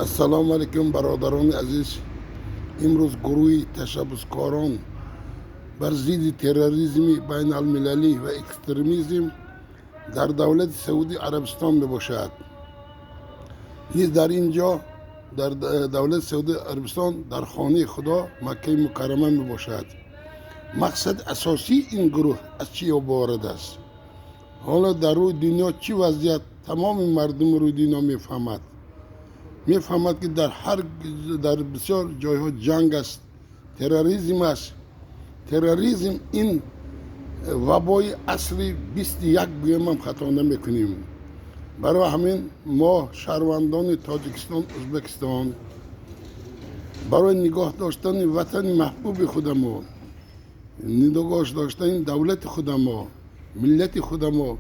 assalomu alaykum barodaroni aziz. Imroz guruhi tashabbuskoron bar ziddi terrorizmi baynalmilaliy va ekstremizm در دولت سعودی عربستان باشد. نیز در اینجا در دولت سعودی عربستان در خانه خدا مکه مکرمه باشد. مقصد اساسی این گروه از چی عبارت است؟ حالا در روی دنیا چی وضعیت تمام مردم روی دنیا میفهمد که در بسیار جایها جنگ است، تروریسم است. تروریسم این وبای اصلی 21 گویم هم خطا نمیکنیم. برای همین ما شهروندان تاجیکستان، ازبکستان برای نگاه داشتن وطن محبوب خودمون، نگاه داشتن دولت خودمون، ملت خودمون،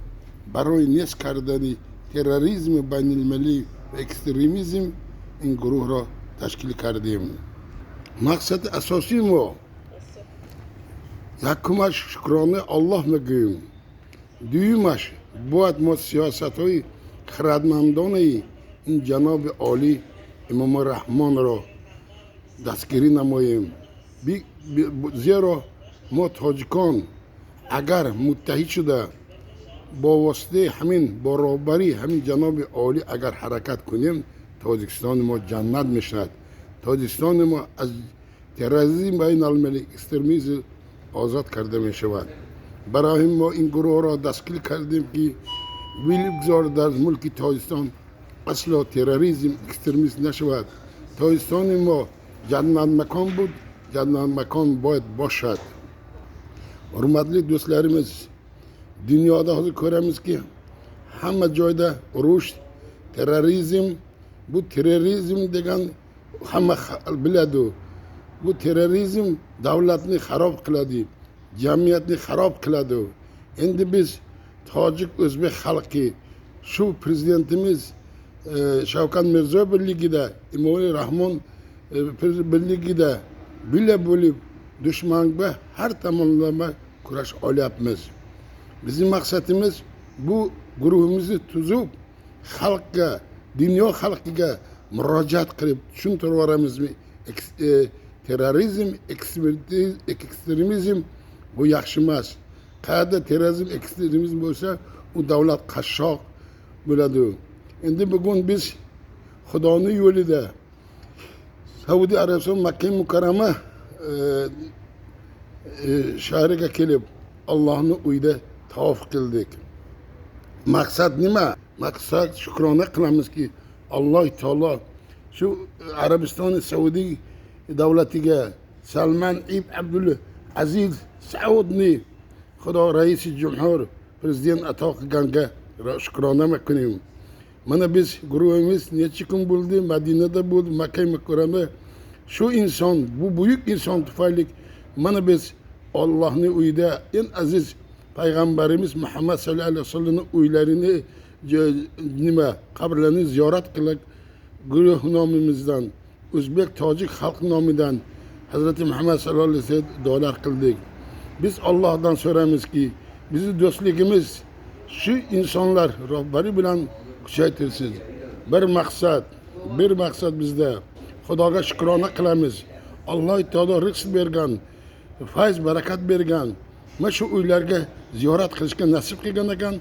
برای نیست کردن تروریسم بین المللی و اکستریمیسم این گروه را تشکیل کردیم. مقصد اساسی ما یکمش شکرانه الله میگوییم. دویمش باید ما سیاست های خردمندانه این جناب عالی امام رحمان را دستگیری نماییم. زیرا ما تاجیکان اگر متحد شده با واسطه همین با رهبری همین جناب عالی اگر حرکت کنیم، تاجیکستان ما جنت میشد. تاجیکستان ما از تروریسم بین المللی اکستریمیسم آزاد کرده می شود. برای ما این گروه را دستگیر کردیم که ویلی بگذار در ملک تاجیکستان اصلا تروریسم اکستریمیسم نشود. تاجیکستان ما جنت مکان بود، جنت مکان باید باشد. حرمتلی دوستlarimiz, dünyada hazır göremiz ki hamma joyda urush, terrorizm, bu terrorizm degan hamma biladi. Bu terrorizm davlatni xarob qiladi, jamiyatni xarob qiladi. Endi biz tojik o'zbek xalqi shu prezidentimiz Shavkat Mirziyoyev birligida, Emomali Rahmon birligida bila bo'lib dushmanga har tomonlama kurash olyapmiz. Bizim maqsadimiz bu guruhimizni tuzib xalqqa, dunyo xalqiga murojaat qilib tushuntirib yuboramizmi? Terrorizm, ekstremizm bu yaxshi emas. Qayerda terrorizm, ekstremizm bo'lsa, u davlat qashshoq bo'ladi. Endi bugun biz Xudoning yo'lida Saudiya Arabiston Makka Mukarrama shahriga kelib Allohning uyida tavof qildik. Maqsad nima? Maqsad shukrona qilamizki Alloh taolo shu Arabiston Saudiya davlatiga Salman ibn Abdul Aziz Saudni Xudo raisi jumhur prezident ato qilganga shukrona qilamiz. Mana biz guruhimiz necha kun bo'ldi Madinada bo'ldi, Makka Mukarrama. Shu inson, bu buyuk inson tufayli mana biz Allohning uyida en aziz payg'ambarimiz Muhammad sallallohu alayhi vasallamning uylarini qabrlarini ziyorat qilib guruh nomimizdan O'zbek tojik xalq nomidan Hazrati Muhammad sallallohu alayhi vasallam duolar qildik. Biz Allohdan so'ramizki, bizni do'stligimiz shu insonlar rahbari bilan kuchaytirsin. Bir maqsad bizda. Xudoga shukrona qilamiz. Alloh taolo rizq bergan, fayz barakat bergan. Mana shu uylarga ziyorat qilishga nasib qilgan ekan,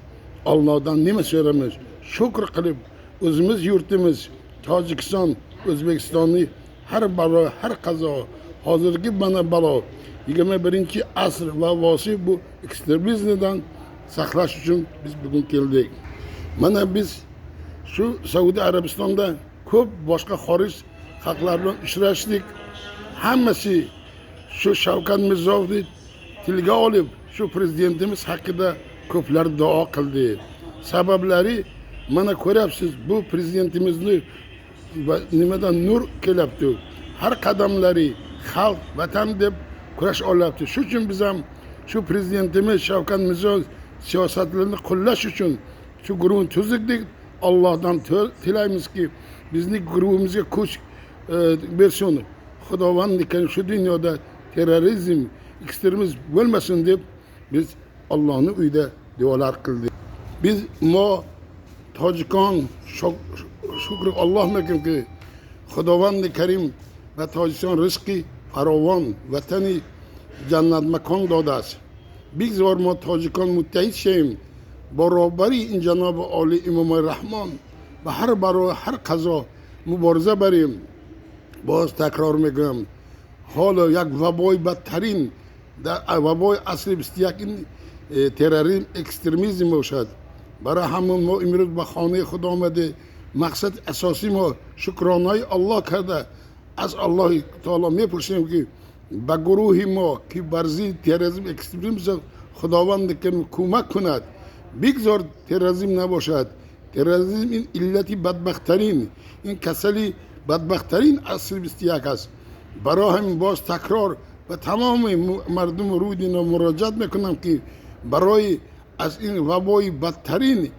Allohdan nima so'ramiz? Shukr qilib o'zimiz yurtimiz Tojikiston, O'zbekistonni har balo, har qazo, hozirgi mana balo 21-asr vavosi bu ekstremizmdan saqlash uchun biz bugun keldik. Mana biz shu Saudiya Arabistonda ko'p boshqa xorij xalqlar bilan uchrashdik. Hammasi shu Shavkat Mirziyoyevni tilga olib, shu prezidentimiz haqida ko'plar duo qildi. Sabablari mana ko'ryapsiz, bu prezidentimizni nimadan nur kelyapti. Har qadamlari xalq, vatan deb kurash olyapti. Shu uchun biz ham shu prezidentimiz Shavkat Mirziyoyev siyosatlarini qo'llash uchun shu guruhni tuzdik. Allohdan tilaymizki bizning guruhimizga kuch bersin. Xudovand ekan shu dunyoda terrorizm, ekstremizm bo'lmasin deb biz Allohning uyida duolar qildik. Biz mo Tojikon shukr Allohga ki خداوند کریم و تاجیکستان رزقی فراوان وطنی جنت مکان داده است. بگذار ما تاجیکان متحد شویم، برابری این جناب عالی امام رحمان و برای هر قضا مبارزه بریم. باز تکرار میگم، حالا یک وبای بدترین در وبای اصل 21 این تروریسم اکستریمیسم باشد. برای همون ما امروز به خانه خدا آمده. مقصد اساسی ما شکرانه الله کرده. از الله تعالی میپرسیم که به گروه ما که بر ضد تروریسم اکستریمیسم خداوند که کمک کند. بگذار تروریسم نباشد. تروریسم این علت بدبختترین، این کسلی بدبختترین عصر 21 است. برای همین باز تکرار و تمام مردم روی دینا مراجعت میکنم که برای از این وبای بدترین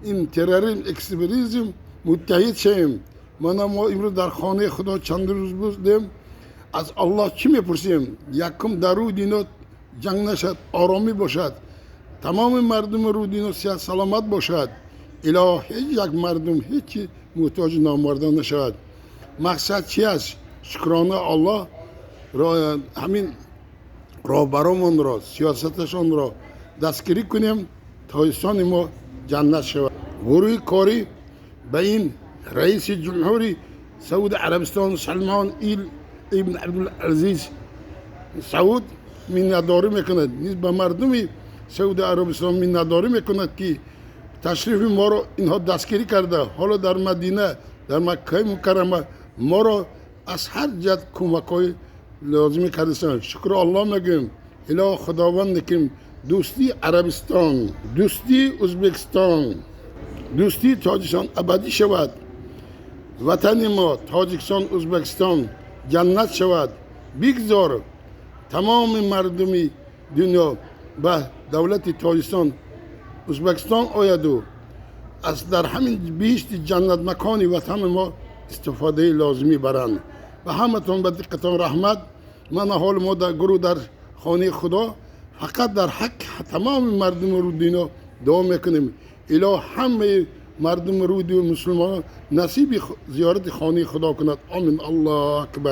این تروریسم اکستریمیسم متحد شویم. ما امروز در خانه خدا چند روز بودیم، از الله چی میپرسیم؟ یکم در روی دینا جنگ نشد، آرامی باشد، تمام مردم روی دینا صحت سلامت باشد، الی هیچ یک مردم هیچ محتاج نامرده نشود. مقصد چی است؟ شکرانه الله را همین رهبران را سیاستشان را دستگیری کنیم تا تاجیکستان ما جنت شود. گروه کاری به این رئیس جمهوری سعود عربستان سلمان ابن عبدالعزیز سعود مینداری میکند، نیز به مردم سعود عربستان مینداری میکند که تشریف ما را اینها دستگیری کرده. حالا در مدینه، در مکه مکرمه ما را از هر جهت کمک‌های لازمی کردن. شکر الله میگیم. الی خداوند که دوستی عربستان، دوستی ازبکستان، دوستی تاجیکستان ابدی شود. وطن ما تاجیکستان ازبکستان جنت شود. بگذار تمام مردم دنیا به دولت تاجیکستان ازبکستان آید و از در همین بیشت جنت مکانی وطن ما استفاده لازمی برند. و همتون به دقتان رحمت. من حال ما در گروه در خانه خدا فقط در حق تمام مردم رو دینا دعا میکنیم. الی همه مردم رو دی مسلمان نصیب زیارت خانه خدا کند. آمین. الله اکبر.